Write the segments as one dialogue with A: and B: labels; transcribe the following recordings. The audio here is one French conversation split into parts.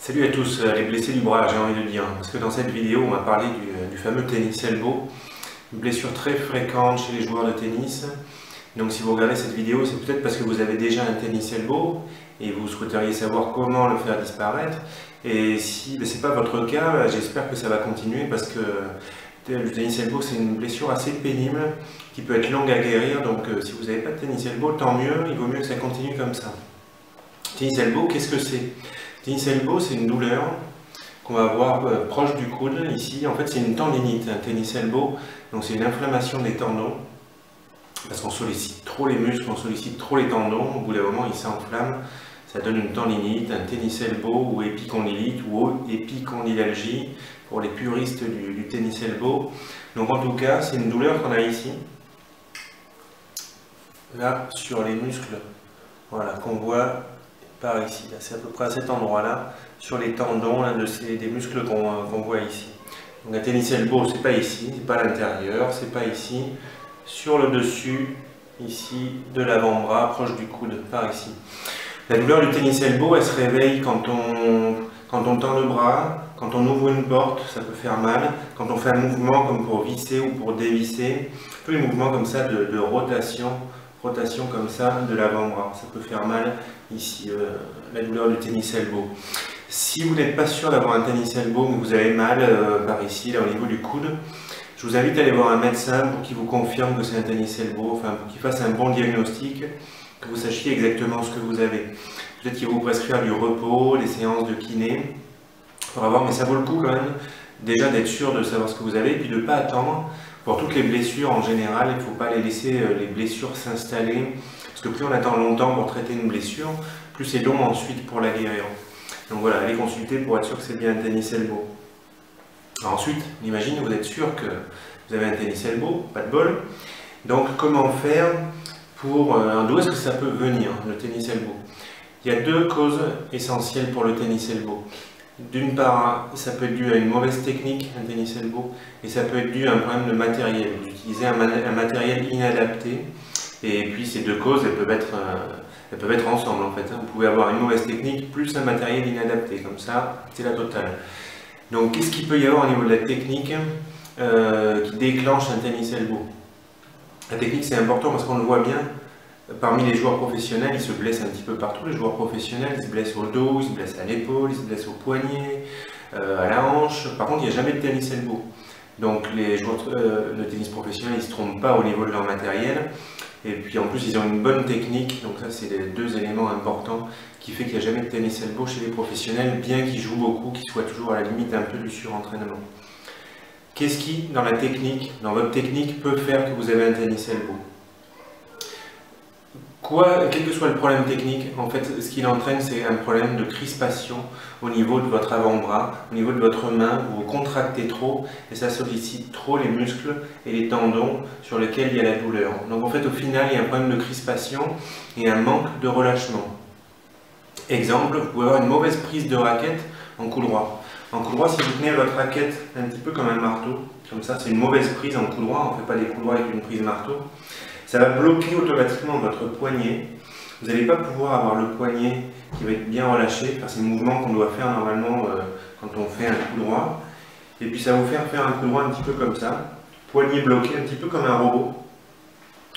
A: Salut à tous, les blessés du bras, j'ai envie de dire, parce que dans cette vidéo, on va parler du fameux tennis elbow, une blessure très fréquente chez les joueurs de tennis. Donc si vous regardez cette vidéo, c'est peut-être parce que vous avez déjà un tennis elbow et vous souhaiteriez savoir comment le faire disparaître. Et si ce n'est pas votre cas, j'espère que ça va continuer parce que le tennis elbow, c'est une blessure assez pénible qui peut être longue à guérir. Donc si vous n'avez pas de tennis elbow, tant mieux, il vaut mieux que ça continue comme ça. Tennis elbow, qu'est-ce que c'est? Tennis elbow, c'est une douleur qu'on va avoir proche du coude, ici. En fait, c'est une tendinite, un tennis elbow. Donc, c'est une inflammation des tendons. Parce qu'on sollicite trop les muscles, on sollicite trop les tendons. Au bout d'un moment, ils s'enflamment. Ça donne une tendinite, un tennis elbow ou épicondylite ou épicondylalgie pour les puristes du tennis elbow. Donc, en tout cas, c'est une douleur qu'on a ici. Là, sur les muscles, voilà, qu'on voit par ici, c'est à peu près à cet endroit-là, sur les tendons, l'un des muscles qu'on voit ici. Donc un tennis elbow, c'est pas ici, c'est pas à l'intérieur, c'est pas ici, sur le dessus, ici, de l'avant-bras, proche du coude, par ici. La douleur du tennis elbow, elle se réveille quand on tend le bras, quand on ouvre une porte, ça peut faire mal, quand on fait un mouvement comme pour visser ou pour dévisser, un peu les mouvements comme ça de rotation comme ça de l'avant-bras, ça peut faire mal ici, la douleur du tennis elbow. Si vous n'êtes pas sûr d'avoir un tennis elbow, mais vous avez mal par ici, là au niveau du coude, je vous invite à aller voir un médecin pour qu'il vous confirme que c'est un tennis elbow, enfin pour qu'il fasse un bon diagnostic, que vous sachiez exactement ce que vous avez. Peut-être qu'il va vous prescrire du repos, des séances de kiné, il faudra voir, mais ça vaut le coup quand même, déjà d'être sûr de savoir ce que vous avez, et puis de ne pas attendre. Pour toutes les blessures en général, il ne faut pas les laisser les blessures s'installer, parce que plus on attend longtemps pour traiter une blessure, plus c'est long ensuite pour la guérir. Donc voilà, allez consulter pour être sûr que c'est bien un tennis elbow. Ensuite, imagine, vous êtes sûr que vous avez un tennis elbow, pas de bol. Donc comment faire pour... d'où est-ce que ça peut venir, le tennis elbow? Il y a deux causes essentielles pour le tennis elbow. D'une part, ça peut être dû à une mauvaise technique, un tennis elbow, et ça peut être dû à un problème de matériel. Vous utilisez un matériel inadapté, et puis ces deux causes, elles peuvent être ensemble en fait. Vous pouvez avoir une mauvaise technique plus un matériel inadapté, comme ça, c'est la totale. Donc, qu'est-ce qu'il peut y avoir au niveau de la technique qui déclenche un tennis elbow? La technique, c'est important parce qu'on le voit bien. Parmi les joueurs professionnels, ils se blessent un petit peu partout. Les joueurs professionnels, ils se blessent au dos, ils se blessent à l'épaule, ils se blessent au poignet, à la hanche. Par contre, il n'y a jamais de tennis elbow. Donc les joueurs de tennis professionnels, ils ne se trompent pas au niveau de leur matériel. Et puis en plus, ils ont une bonne technique. Donc ça, c'est les deux éléments importants qui fait qu'il n'y a jamais de tennis elbow chez les professionnels, bien qu'ils jouent beaucoup, qu'ils soient toujours à la limite un peu du surentraînement. Qu'est-ce qui, dans la technique, dans votre technique, peut faire que vous avez un tennis elbow? Quel que soit le problème technique, en fait, ce qu'il entraîne, c'est un problème de crispation au niveau de votre avant-bras, au niveau de votre main, vous vous contractez trop et ça sollicite trop les muscles et les tendons sur lesquels il y a la douleur. Donc en fait, au final, il y a un problème de crispation et un manque de relâchement. Exemple, vous pouvez avoir une mauvaise prise de raquette en coup droit. En coup droit, si vous tenez votre raquette un petit peu comme un marteau, comme ça, c'est une mauvaise prise en coup droit, on ne fait pas des coups droits avec une prise marteau. Ça va bloquer automatiquement votre poignet. Vous n'allez pas pouvoir avoir le poignet qui va être bien relâché. Enfin, c'est le mouvement qu'on doit faire normalement quand on fait un coup droit. Et puis ça va vous faire un coup droit un petit peu comme ça. Poignet bloqué, un petit peu comme un robot.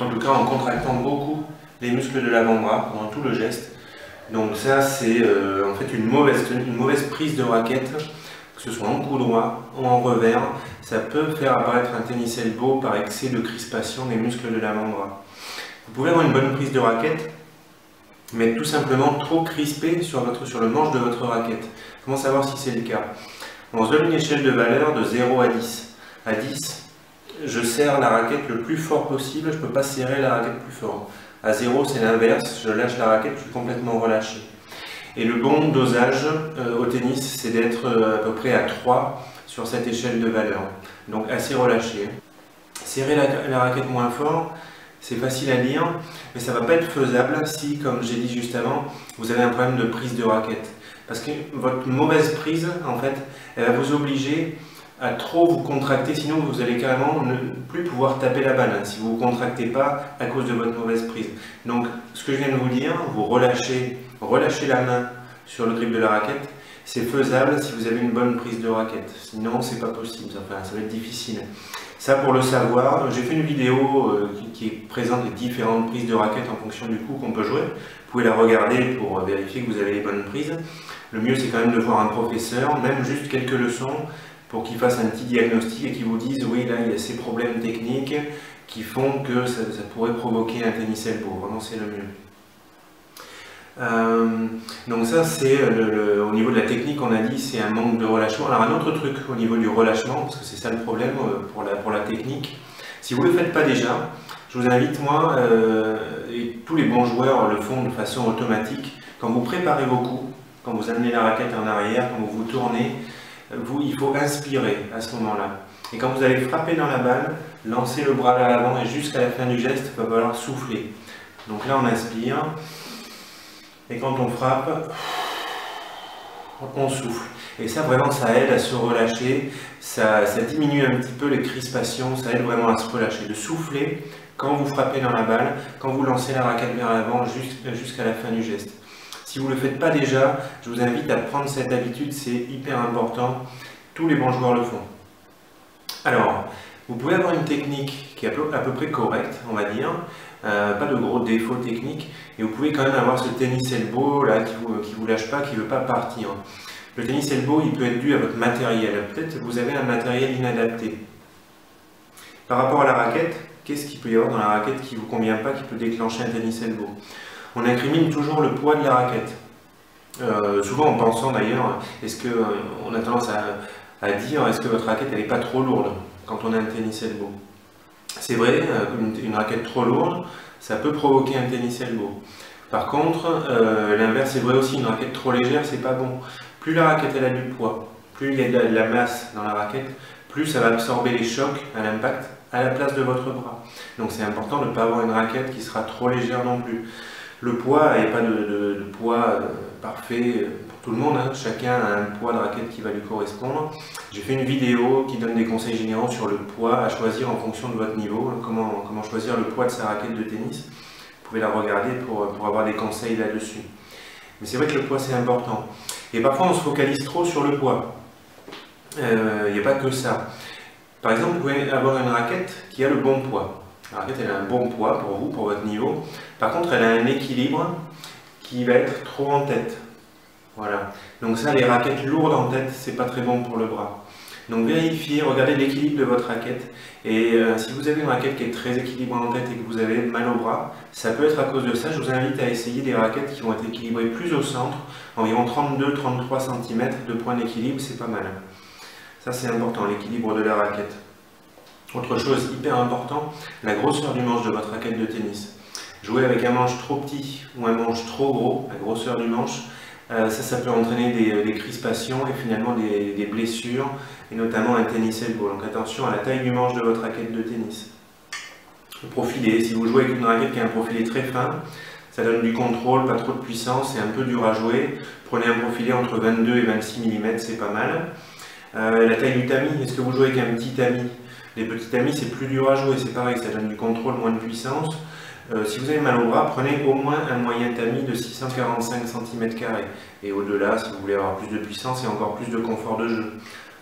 A: En tout cas en contractant beaucoup les muscles de l'avant-bras pendant tout le geste. Donc ça c'est en fait une mauvaise prise de raquette, que ce soit en coup droit ou en revers. Ça peut faire apparaître un tennis elbow par excès de crispation des muscles de l'avant-bras. Vous pouvez avoir une bonne prise de raquette, mais tout simplement trop crispé sur le manche de votre raquette. Comment savoir si c'est le cas? On se donne une échelle de valeur de 0 à 10. À 10, je serre la raquette le plus fort possible, je ne peux pas serrer la raquette plus fort. À 0, c'est l'inverse, je lâche la raquette, je suis complètement relâché. Et le bon dosage au tennis, c'est d'être à peu près à 3 sur cette échelle de valeur, donc assez relâché. Serrer la raquette moins fort, c'est facile à dire, mais ça ne va pas être faisable si, comme j'ai dit juste avant, vous avez un problème de prise de raquette. Parce que votre mauvaise prise, en fait, elle va vous obliger à trop vous contracter, sinon vous allez carrément ne plus pouvoir taper la balle, si vous ne vous contractez pas à cause de votre mauvaise prise. Donc, ce que je viens de vous dire, vous relâchez la main sur le grip de la raquette, C'est faisable si vous avez une bonne prise de raquette, sinon c'est pas possible, enfin, ça va être difficile. Ça pour le savoir, j'ai fait une vidéo qui présente les différentes prises de raquette en fonction du coup qu'on peut jouer. Vous pouvez la regarder pour vérifier que vous avez les bonnes prises. Le mieux c'est quand même de voir un professeur, même juste quelques leçons, pour qu'il fasse un petit diagnostic et qu'il vous dise oui là il y a ces problèmes techniques qui font que ça pourrait provoquer un tennis elbow, vraiment c'est le mieux. Donc ça c'est au niveau de la technique, on a dit c'est un manque de relâchement. Alors un autre truc au niveau du relâchement, parce que c'est ça le problème pour la technique, si vous ne le faites pas déjà, je vous invite moi, et tous les bons joueurs le font de façon automatique, quand vous préparez vos coups, quand vous amenez la raquette en arrière, quand vous vous tournez, il faut inspirer à ce moment-là. Et quand vous allez frapper dans la balle, lancez le bras vers l'avant et jusqu'à la fin du geste, il va falloir souffler. Donc là on inspire. Et quand on frappe, on souffle. Et ça, vraiment, ça aide à se relâcher, ça diminue un petit peu les crispations, ça aide vraiment à se relâcher. De souffler quand vous frappez dans la balle, quand vous lancez la raquette vers l'avant jusqu'à la fin du geste. Si vous ne le faites pas déjà, je vous invite à prendre cette habitude, c'est hyper important. Tous les bons joueurs le font. Alors, vous pouvez avoir une technique qui est à peu près correcte, on va dire. Pas de gros défauts techniques, et vous pouvez quand même avoir ce tennis elbow là qui vous lâche pas, qui veut pas partir. Le tennis elbow, il peut être dû à votre matériel. Peut-être que vous avez un matériel inadapté. Par rapport à la raquette, qu'est-ce qu'il peut y avoir dans la raquette qui ne vous convient pas, qui peut déclencher un tennis elbow? On incrimine toujours le poids de la raquette. Souvent en pensant d'ailleurs, on a tendance à dire est-ce que votre raquette elle n'est pas trop lourde quand on a un tennis elbow? C'est vrai, une raquette trop lourde, ça peut provoquer un tennis elbow. Par contre, l'inverse est vrai aussi, une raquette trop légère, c'est pas bon. Plus la raquette elle a du poids, plus il y a de la masse dans la raquette, plus ça va absorber les chocs à l'impact à la place de votre bras. Donc c'est important de ne pas avoir une raquette qui sera trop légère non plus. Le poids, il n'y a pas de poids parfait pour tout le monde, hein. Chacun a un poids de raquette qui va lui correspondre. J'ai fait une vidéo qui donne des conseils généraux sur le poids à choisir en fonction de votre niveau, hein, comment choisir le poids de sa raquette de tennis. Vous pouvez la regarder pour avoir des conseils là-dessus. Mais c'est vrai que le poids c'est important. Et parfois on se focalise trop sur le poids. Il n'y a pas que ça. Par exemple, vous pouvez avoir une raquette qui a le bon poids. La raquette elle a un bon poids pour vous, pour votre niveau. Par contre, elle a un équilibre qui va être trop en tête. Voilà. Donc ça, les raquettes lourdes en tête, c'est pas très bon pour le bras. Donc vérifiez, regardez l'équilibre de votre raquette. Et si vous avez une raquette qui est très équilibrée en tête et que vous avez mal au bras, ça peut être à cause de ça. Je vous invite à essayer des raquettes qui vont être équilibrées plus au centre, environ 32-33 cm de point d'équilibre, c'est pas mal. Ça c'est important, l'équilibre de la raquette. Autre chose hyper important, la grosseur du manche de votre raquette de tennis. Jouer avec un manche trop petit ou un manche trop gros, la grosseur du manche, ça peut entraîner des crispations et finalement des blessures, et notamment un tennis elbow. Donc attention à la taille du manche de votre raquette de tennis. Le profilé, si vous jouez avec une raquette qui a un profilé très fin, ça donne du contrôle, pas trop de puissance, c'est un peu dur à jouer. Prenez un profilé entre 22 et 26 mm, c'est pas mal. La taille du tamis, est-ce que vous jouez avec un petit tamis? Les petits tamis, c'est plus dur à jouer, c'est pareil, ça donne du contrôle, moins de puissance. Si vous avez mal au bras, prenez au moins un moyen tamis de 645 cm². Et au-delà, si vous voulez avoir plus de puissance et encore plus de confort de jeu.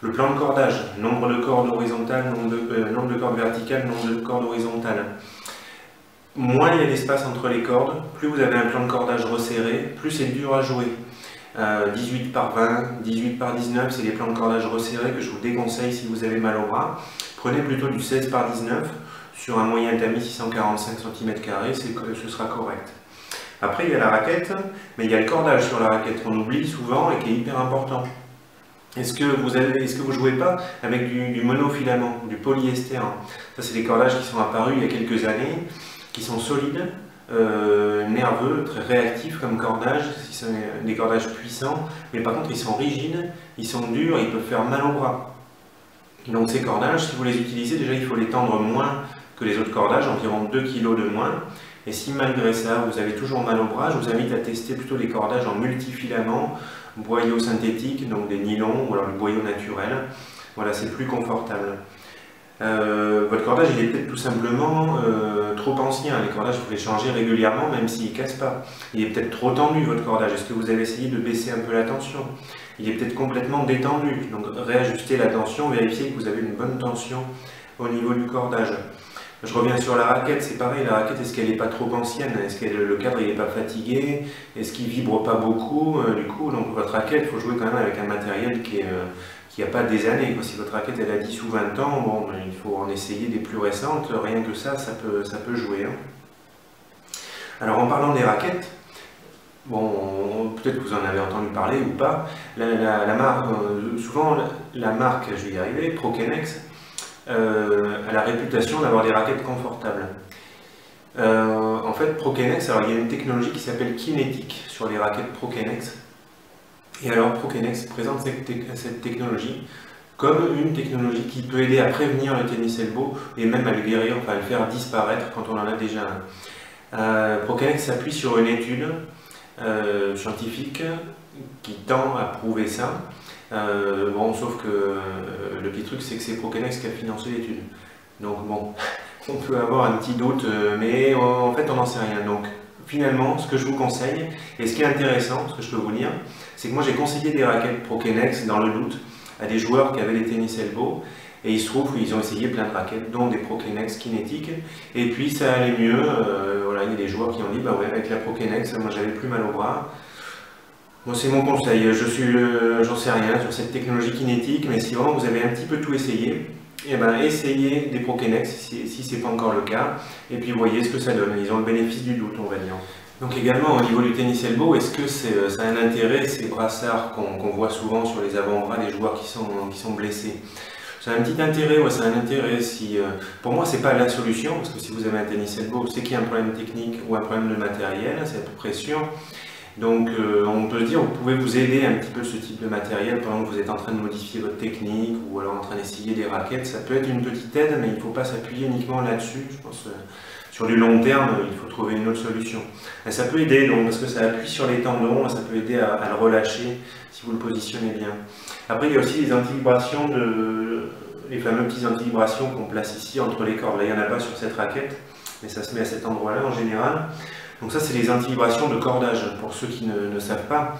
A: Le plan de cordage, nombre de cordes horizontales, nombre de cordes verticales, nombre de cordes horizontales. Moins il y a d'espace entre les cordes, plus vous avez un plan de cordage resserré, plus c'est dur à jouer. 18 par 20, 18 par 19, c'est les plans de cordage resserrés que je vous déconseille si vous avez mal au bras. Prenez plutôt du 16 par 19 sur un moyen tamis 645 cm², ce sera correct. Après il y a la raquette, mais il y a le cordage sur la raquette qu'on oublie souvent et qui est hyper important. Est-ce que vous jouez pas avec du monofilament, du polyester? Ça c'est des cordages qui sont apparus il y a quelques années, qui sont solides, nerveux, très réactifs comme cordage, qui sont des cordages puissants, mais par contre ils sont rigides, ils sont durs, ils peuvent faire mal au bras. Donc ces cordages, si vous les utilisez, déjà il faut les tendre moins que les autres cordages, environ 2 kg de moins. Et si malgré ça vous avez toujours mal au bras, je vous invite à tester plutôt les cordages en multifilaments, boyaux synthétiques, donc des nylons ou alors le boyau naturel. Voilà, c'est plus confortable. votre cordage il est peut-être tout simplement trop ancien. Les cordages, il faut les changer régulièrement, même s'ils ne cassent pas. Il est peut-être trop tendu votre cordage. Est-ce que vous avez essayé de baisser un peu la tension? Il est peut-être complètement détendu. Donc réajustez la tension, vérifiez que vous avez une bonne tension au niveau du cordage. Je reviens sur la raquette, c'est pareil, la raquette, est-ce qu'elle n'est pas trop ancienne? Est-ce que le cadre n'est pas fatigué? Est-ce qu'il vibre pas beaucoup? Du coup, donc votre raquette, il faut jouer quand même avec un matériel qui n'a pas des années. Si votre raquette elle a 10 ou 20 ans, bon, il faut en essayer des plus récentes, rien que ça peut jouer. Hein. Alors en parlant des raquettes, bon, peut-être que vous en avez entendu parler ou pas, la marque, souvent la marque, je vais y arriver, Prokenex, a la réputation d'avoir des raquettes confortables. En fait, Prokenex, alors il y a une technologie qui s'appelle Kinetic sur les raquettes Prokenex. Et alors Prokenex présente cette technologie comme une technologie qui peut aider à prévenir le tennis elbow et même à le guérir, enfin à le faire disparaître quand on en a déjà un. Prokenex s'appuie sur une étude scientifique qui tend à prouver ça. Bon, sauf que le petit truc, c'est que c'est Prokenex qui a financé l'étude. Donc bon, on peut avoir un petit doute, mais en fait, on n'en sait rien. Donc finalement, ce que je vous conseille, et ce qui est intéressant, ce que je peux vous dire, c'est que moi j'ai conseillé des raquettes Prokenex dans le doute à des joueurs qui avaient des tennis elbow, et il se trouve qu'ils ont essayé plein de raquettes, dont des Prokenex kinétiques, et puis ça allait mieux. Voilà, il y a des joueurs qui ont dit, bah ouais, avec la Prokenex, moi j'avais plus mal au bras. Bon, c'est mon conseil, j'en sais rien sur cette technologie kinétique, mais si vraiment vous avez un petit peu tout essayé, eh ben, essayez des Prokenex si ce n'est pas encore le cas, et puis voyez ce que ça donne. Ils ont le bénéfice du doute, on va dire. Donc également au niveau du tennis elbow, est-ce que ça a un intérêt ces brassards qu'on voit souvent sur les avant-bras des joueurs qui sont blessés? Ça a un petit intérêt, ouais, ça a un intérêt. Pour moi, c'est pas la solution, parce que si vous avez un tennis elbow, c'est qu'il y a un problème technique ou un problème de matériel, c'est à peu près sûr. Donc on peut dire, vous pouvez vous aider un petit peu ce type de matériel pendant que vous êtes en train de modifier votre technique ou alors en train d'essayer des raquettes. Ça peut être une petite aide, mais il ne faut pas s'appuyer uniquement là-dessus. Je pense sur du long terme, il faut trouver une autre solution. Et ça peut aider, donc, parce que ça appuie sur les tendons, ça peut aider à le relâcher si vous le positionnez bien. Après, il y a aussi les anti-vibrations, les fameux petits anti-vibrations qu'on place ici entre les cordes. Là, il n'y en a pas sur cette raquette, mais ça se met à cet endroit-là en général. Donc ça, c'est les anti-vibrations de cordage. Pour ceux qui ne savent pas,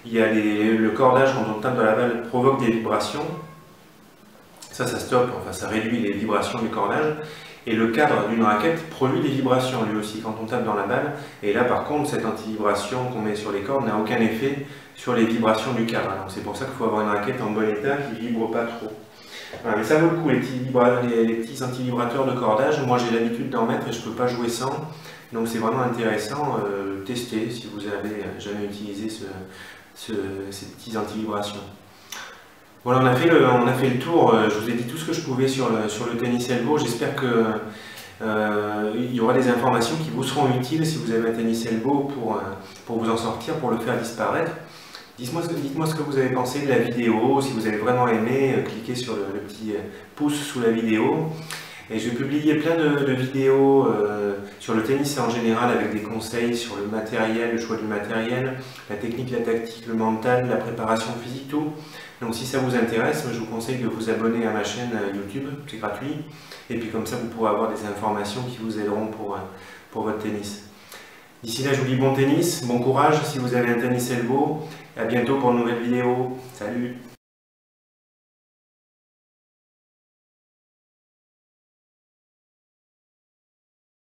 A: il y a le cordage, quand on tape dans la balle, provoque des vibrations. Ça stoppe, enfin ça réduit les vibrations du cordage. Et le cadre d'une raquette produit des vibrations lui aussi quand on tape dans la balle. Et là par contre, cette anti-vibration qu'on met sur les cordes n'a aucun effet sur les vibrations du cadre. Donc c'est pour ça qu'il faut avoir une raquette en bon état qui ne vibre pas trop. Voilà, mais ça vaut le coup, les petits anti-vibrateurs de cordage. Moi j'ai l'habitude d'en mettre et je ne peux pas jouer sans. Donc c'est vraiment intéressant, tester si vous n'avez jamais utilisé ces petits anti-vibrations. Voilà, on a fait le tour, je vous ai dit tout ce que je pouvais sur le tennis elbow. J'espère qu'il y aura des informations qui vous seront utiles si vous avez un tennis elbow pour vous en sortir, pour le faire disparaître. Dites-moi ce que vous avez pensé de la vidéo, si vous avez vraiment aimé, cliquez sur le petit pouce sous la vidéo. Et je vais publier plein de vidéos sur le tennis en général avec des conseils sur le matériel, le choix du matériel, la technique, la tactique, le mental, la préparation physique, tout. Donc si ça vous intéresse, je vous conseille de vous abonner à ma chaîne YouTube, c'est gratuit. Et puis comme ça, vous pourrez avoir des informations qui vous aideront pour votre tennis. D'ici là, je vous dis bon tennis, bon courage si vous avez un tennis elbow. À bientôt pour une nouvelle vidéo. Salut!